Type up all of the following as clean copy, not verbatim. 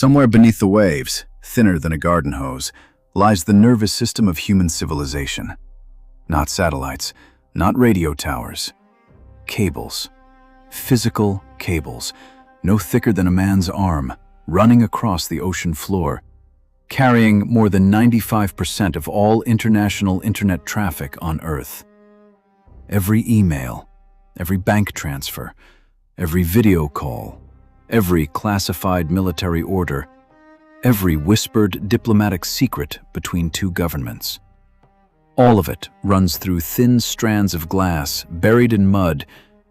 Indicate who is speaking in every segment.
Speaker 1: Somewhere beneath the waves, thinner than a garden hose, lies the nervous system of human civilization. Not satellites, not radio towers. Cables. Physical cables, no thicker than a man's arm, running across the ocean floor, carrying more than 95% of all international internet traffic on Earth. Every email, every bank transfer, every video call, every classified military order, every whispered diplomatic secret between two governments. All of it runs through thin strands of glass buried in mud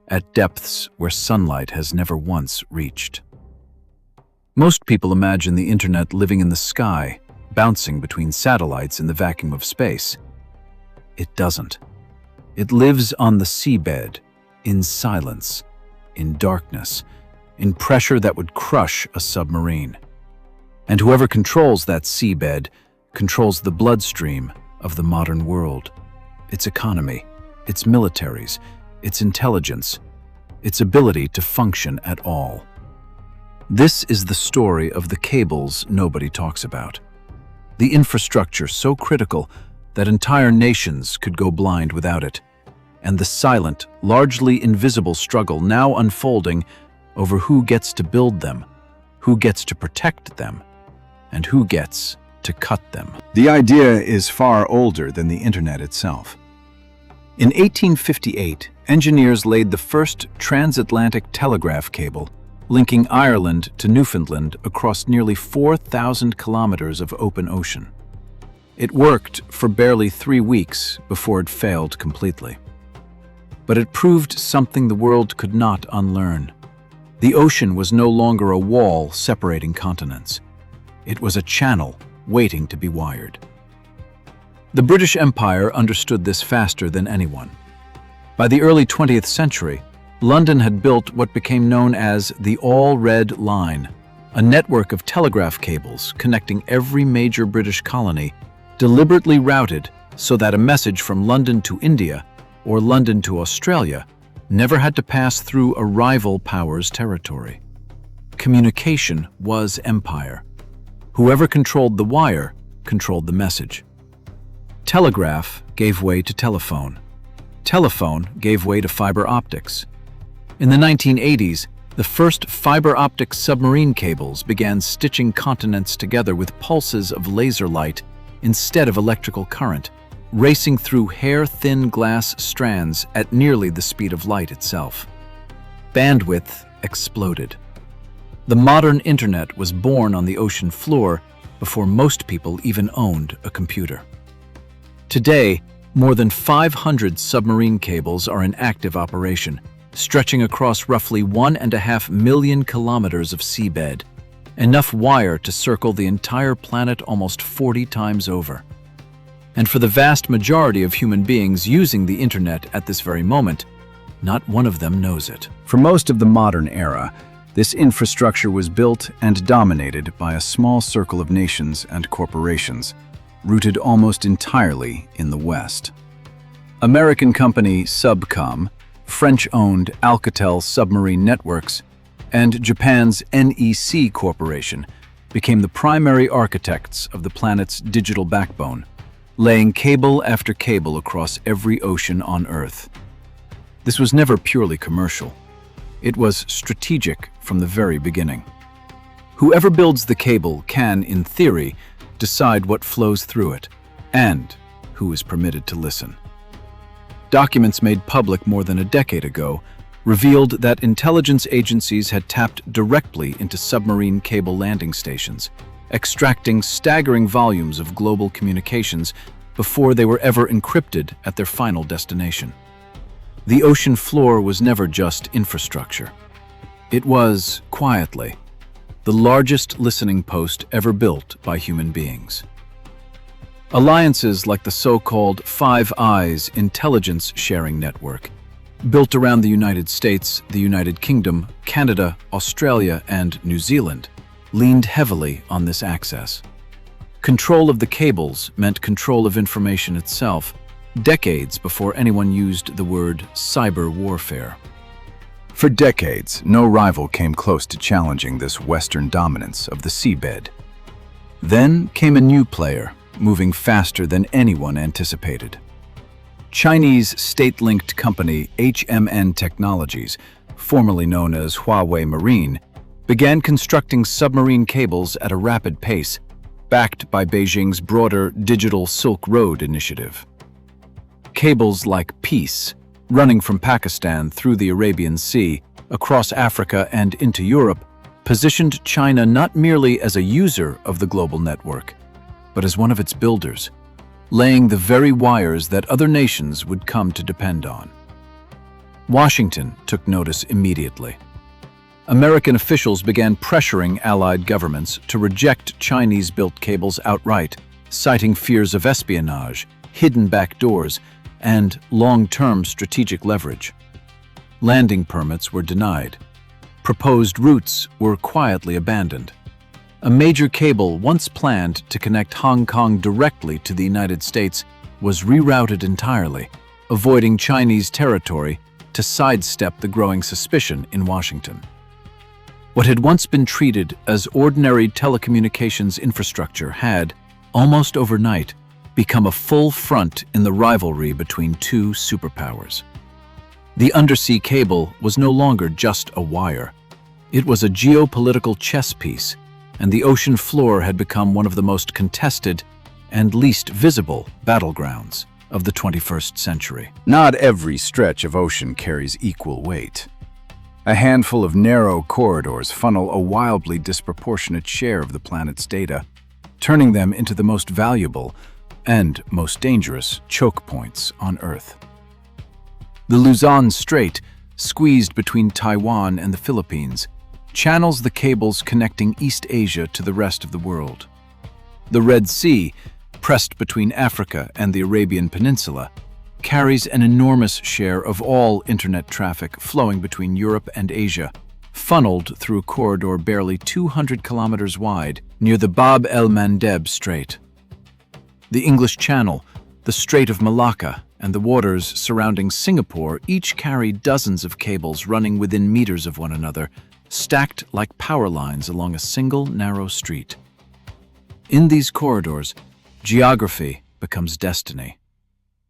Speaker 1: at depths where sunlight has never once reached. Most people imagine the internet living in the sky, bouncing between satellites in the vacuum of space. It doesn't. It lives on the seabed, in silence, in darkness, in pressure that would crush a submarine. And whoever controls that seabed controls the bloodstream of the modern world, its economy, its militaries, its intelligence, its ability to function at all. This is the story of the cables nobody talks about. The infrastructure so critical that entire nations could go blind without it, and the silent, largely invisible struggle now unfolding over who gets to build them, who gets to protect them, and who gets to cut them. The idea is far older than the internet itself. In 1858, engineers laid the first transatlantic telegraph cable linking Ireland to Newfoundland across nearly 4,000 kilometers of open ocean. It worked for barely 3 weeks before it failed completely. But it proved something the world could not unlearn. The ocean was no longer a wall separating continents. It was a channel waiting to be wired. The British Empire understood this faster than anyone. By the early 20th century, London had built what became known as the All-Red Line, a network of telegraph cables connecting every major British colony, deliberately routed so that a message from London to India or London to Australia never had to pass through a rival power's territory. Communication was empire. Whoever controlled the wire controlled the message. Telegraph gave way to telephone. Telephone gave way to fiber optics. In the 1980s, the first fiber optic submarine cables began stitching continents together with pulses of laser light instead of electrical current, racing through hair-thin glass strands at nearly the speed of light itself. Bandwidth exploded. The modern internet was born on the ocean floor before most people even owned a computer. Today, more than 500 submarine cables are in active operation, stretching across roughly 1.5 million kilometers of seabed, enough wire to circle the entire planet almost 40 times over. And for the vast majority of human beings using the internet at this very moment, not one of them knows it. For most of the modern era, this infrastructure was built and dominated by a small circle of nations and corporations, rooted almost entirely in the West. American company Subcom, French-owned Alcatel Submarine Networks, and Japan's NEC Corporation became the primary architects of the planet's digital backbone, laying cable after cable across every ocean on Earth. This was never purely commercial. It was strategic from the very beginning. Whoever builds the cable can, in theory, decide what flows through it and who is permitted to listen. Documents made public more than a decade ago revealed that intelligence agencies had tapped directly into submarine cable landing stations, extracting staggering volumes of global communications before they were ever encrypted at their final destination. The ocean floor was never just infrastructure. It was, quietly, the largest listening post ever built by human beings. Alliances like the so-called Five Eyes intelligence sharing network, built around the United States, the United Kingdom, Canada, Australia, and New Zealand, leaned heavily on this access. Control of the cables meant control of information itself, decades before anyone used the word cyber warfare. For decades, no rival came close to challenging this Western dominance of the seabed. Then came a new player, moving faster than anyone anticipated. Chinese state-linked company HMN Technologies, formerly known as Huawei Marine, began constructing submarine cables at a rapid pace, backed by Beijing's broader Digital Silk Road initiative. Cables like Peace, running from Pakistan through the Arabian Sea, across Africa and into Europe, positioned China not merely as a user of the global network, but as one of its builders, laying the very wires that other nations would come to depend on. Washington took notice immediately. American officials began pressuring Allied governments to reject Chinese-built cables outright, citing fears of espionage, hidden backdoors, and long-term strategic leverage. Landing permits were denied. Proposed routes were quietly abandoned. A major cable once planned to connect Hong Kong directly to the United States was rerouted entirely, avoiding Chinese territory to sidestep the growing suspicion in Washington. What had once been treated as ordinary telecommunications infrastructure had, almost overnight, become a full front in the rivalry between two superpowers. The undersea cable was no longer just a wire. It was a geopolitical chess piece, and the ocean floor had become one of the most contested and least visible battlegrounds of the 21st century. Not every stretch of ocean carries equal weight. A handful of narrow corridors funnel a wildly disproportionate share of the planet's data, turning them into the most valuable and most dangerous choke points on Earth. The Luzon Strait, squeezed between Taiwan and the Philippines, channels the cables connecting East Asia to the rest of the world. The Red Sea, pressed between Africa and the Arabian Peninsula, carries an enormous share of all internet traffic flowing between Europe and Asia, funneled through a corridor barely 200 kilometers wide near the Bab el-Mandeb Strait. The English Channel, the Strait of Malacca, and the waters surrounding Singapore each carry dozens of cables running within meters of one another, stacked like power lines along a single narrow street. In these corridors, geography becomes destiny.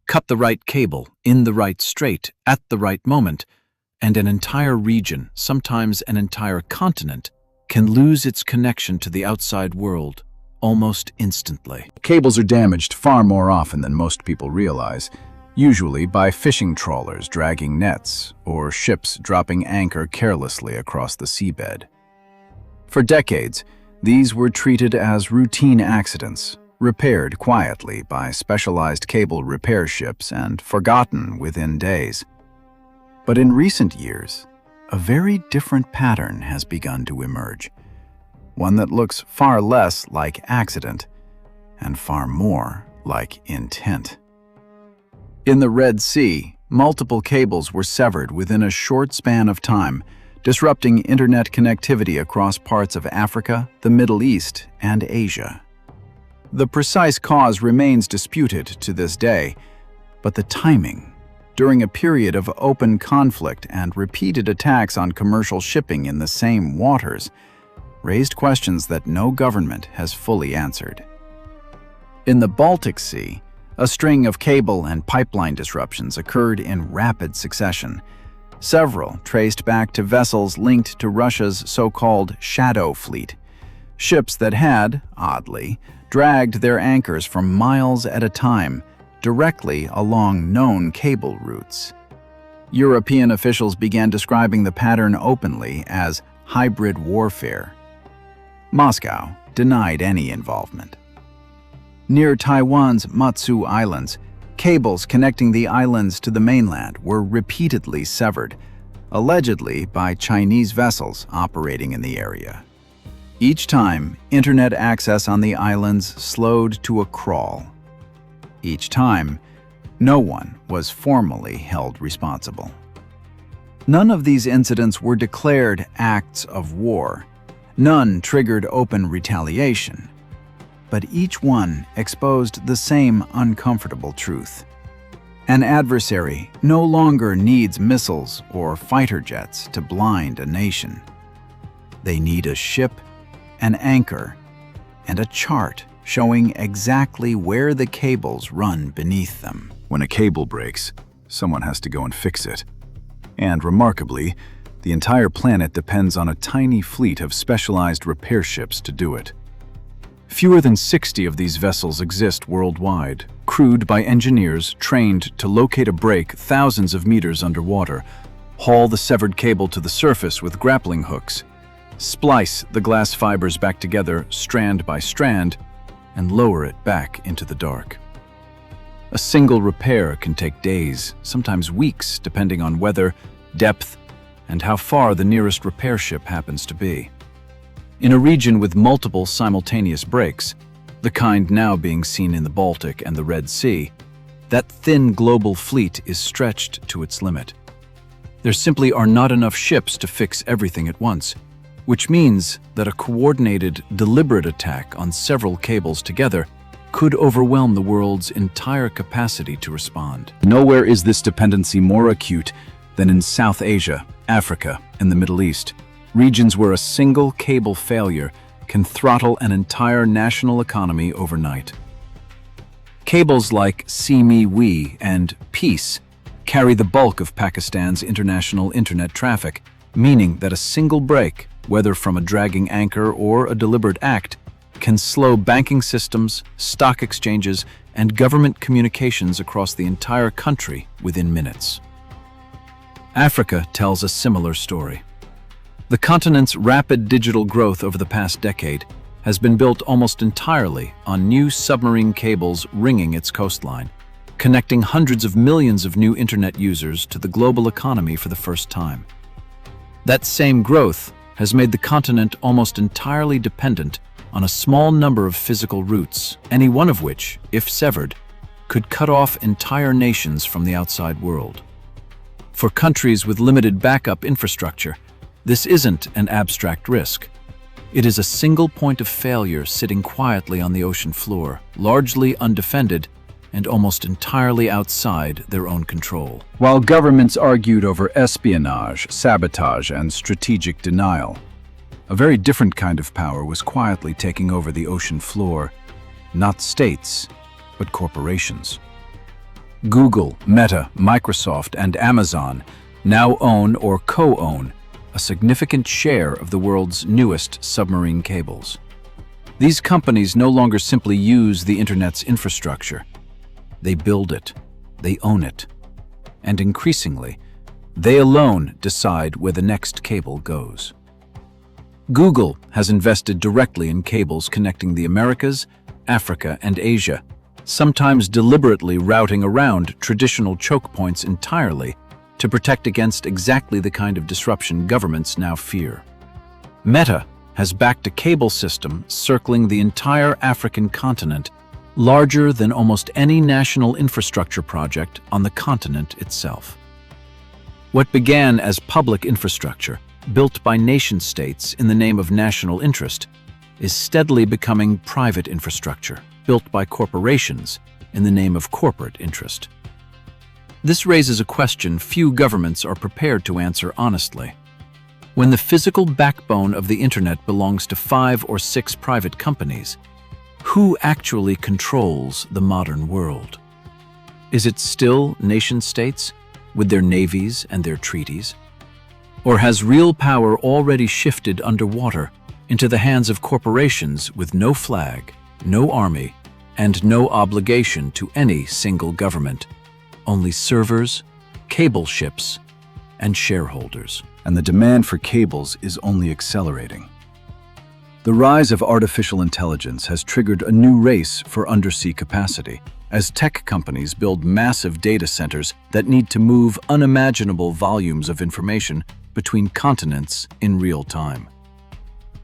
Speaker 1: Cut the right cable in the right strait at the right moment, and an entire region, sometimes an entire continent, can lose its connection to the outside world almost instantly. Cables are damaged far more often than most people realize, usually by fishing trawlers dragging nets or ships dropping anchor carelessly across the seabed. For decades, these were treated as routine accidents, repaired quietly by specialized cable repair ships and forgotten within days. But in recent years, a very different pattern has begun to emerge, one that looks far less like accident and far more like intent. In the Red Sea, multiple cables were severed within a short span of time, disrupting internet connectivity across parts of Africa, the Middle East, and Asia. The precise cause remains disputed to this day, but the timing, during a period of open conflict and repeated attacks on commercial shipping in the same waters, raised questions that no government has fully answered. In the Baltic Sea, a string of cable and pipeline disruptions occurred in rapid succession, several traced back to vessels linked to Russia's so-called shadow fleet, ships that had, oddly, dragged their anchors for miles at a time, directly along known cable routes. European officials began describing the pattern openly as hybrid warfare. Moscow denied any involvement. Near Taiwan's Matsu Islands, cables connecting the islands to the mainland were repeatedly severed, allegedly by Chinese vessels operating in the area. Each time, internet access on the islands slowed to a crawl. Each time, no one was formally held responsible. None of these incidents were declared acts of war. None triggered open retaliation. But each one exposed the same uncomfortable truth.
Speaker 2: An adversary no longer needs missiles or fighter jets to blind a nation. They need a ship, an anchor, and a chart showing exactly where the cables run beneath them.
Speaker 1: When a cable breaks, someone has to go and fix it. And remarkably, the entire planet depends on a tiny fleet of specialized repair ships to do it. Fewer than 60 of these vessels exist worldwide, crewed by engineers trained to locate a break thousands of meters underwater, haul the severed cable to the surface with grappling hooks, splice the glass fibers back together strand by strand, and lower it back into the dark. A single repair can take days, sometimes weeks, depending on weather, depth, and how far the nearest repair ship happens to be. In a region with multiple simultaneous breaks, the kind now being seen in the Baltic and the Red Sea, that thin global fleet is stretched to its limit. There simply are not enough ships to fix everything at once, which means that a coordinated, deliberate attack on several cables together could overwhelm the world's entire capacity to respond. Nowhere is this dependency more acute than in South Asia, Africa, and the Middle East, regions where a single cable failure can throttle an entire national economy overnight. Cables like SeaMe and Peace carry the bulk of Pakistan's international internet traffic, meaning that a single break, whether from a dragging anchor or a deliberate act, can slow banking systems, stock exchanges, and government communications across the entire country within minutes. Africa tells a similar story. The continent's rapid digital growth over the past decade has been built almost entirely on new submarine cables ringing its coastline, connecting hundreds of millions of new internet users to the global economy for the first time. That same growth has made the continent almost entirely dependent on a small number of physical routes, any one of which, if severed, could cut off entire nations from the outside world. For countries with limited backup infrastructure, this isn't an abstract risk. It is a single point of failure sitting quietly on the ocean floor, largely undefended and almost entirely outside their own control. While governments argued over espionage, sabotage, and strategic denial, a very different kind of power was quietly taking over the ocean floor, not states, but corporations. Google, Meta, Microsoft, and Amazon now own or co-own a significant share of the world's newest submarine cables. These companies no longer simply use the internet's infrastructure. They build it, they own it, and increasingly, they alone decide where the next cable goes. Google has invested directly in cables connecting the Americas, Africa, and Asia, sometimes deliberately routing around traditional choke points entirely to protect against exactly the kind of disruption governments now fear. Meta has backed a cable system circling the entire African continent, larger than almost any national infrastructure project on the continent itself. What began as public infrastructure, built by nation-states in the name of national interest, is steadily becoming private infrastructure, built by corporations in the name of corporate interest. This raises a question few governments are prepared to answer honestly. When the physical backbone of the internet belongs to 5 or 6 private companies, who actually controls the modern world? Is it still nation-states, with their navies and their treaties? Or has real power already shifted underwater into the hands of corporations with no flag, no army, and no obligation to any single government? Only servers, cable ships, and shareholders. And the demand for cables is only accelerating. The rise of artificial intelligence has triggered a new race for undersea capacity, as tech companies build massive data centers that need to move unimaginable volumes of information between continents in real time.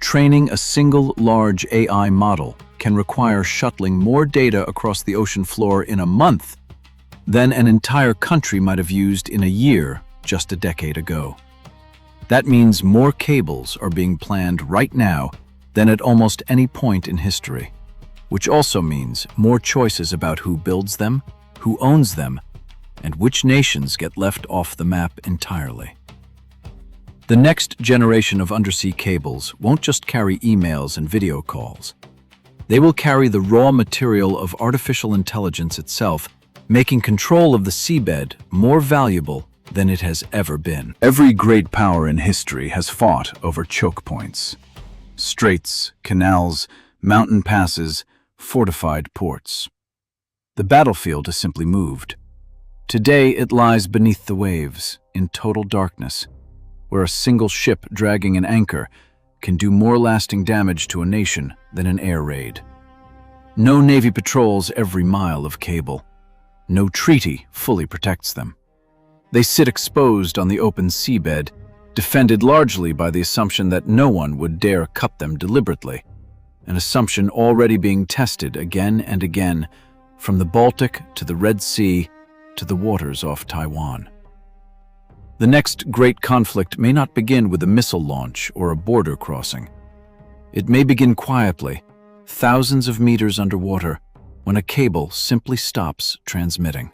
Speaker 1: Training a single large AI model can require shuttling more data across the ocean floor in a month than an entire country might have used in a year just a decade ago. That means more cables are being planned right now than at almost any point in history, which also means more choices about who builds them, who owns them,
Speaker 2: and which nations get left off the map entirely. The next generation of undersea cables won't just carry emails and video calls. They will carry the raw material of artificial intelligence itself, making control of the seabed more valuable than it has ever been.
Speaker 1: Every great power in history has fought over chokepoints. Straits, canals, mountain passes, fortified ports. The battlefield has simply moved. Today it lies beneath the waves, in total darkness, where a single ship dragging an anchor can do more lasting damage to a nation than an air raid. No Navy patrols every mile of cable. No treaty fully protects them. They sit exposed on the open seabed, defended largely by the assumption that no one would dare cut them deliberately, an assumption already being tested again and again, from the Baltic to the Red Sea to the waters off Taiwan. The next great conflict may not begin with a missile launch or a border crossing. It may begin quietly, thousands of meters underwater, when a cable simply stops transmitting.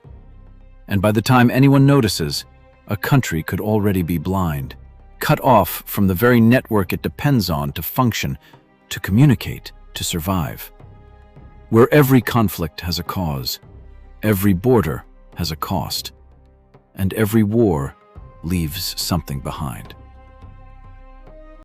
Speaker 1: And by the time anyone notices, a country could already be blind, cut off from the very network it depends on to function, to communicate, to survive. Where every conflict has a cause, every border has a cost, and every war leaves something behind.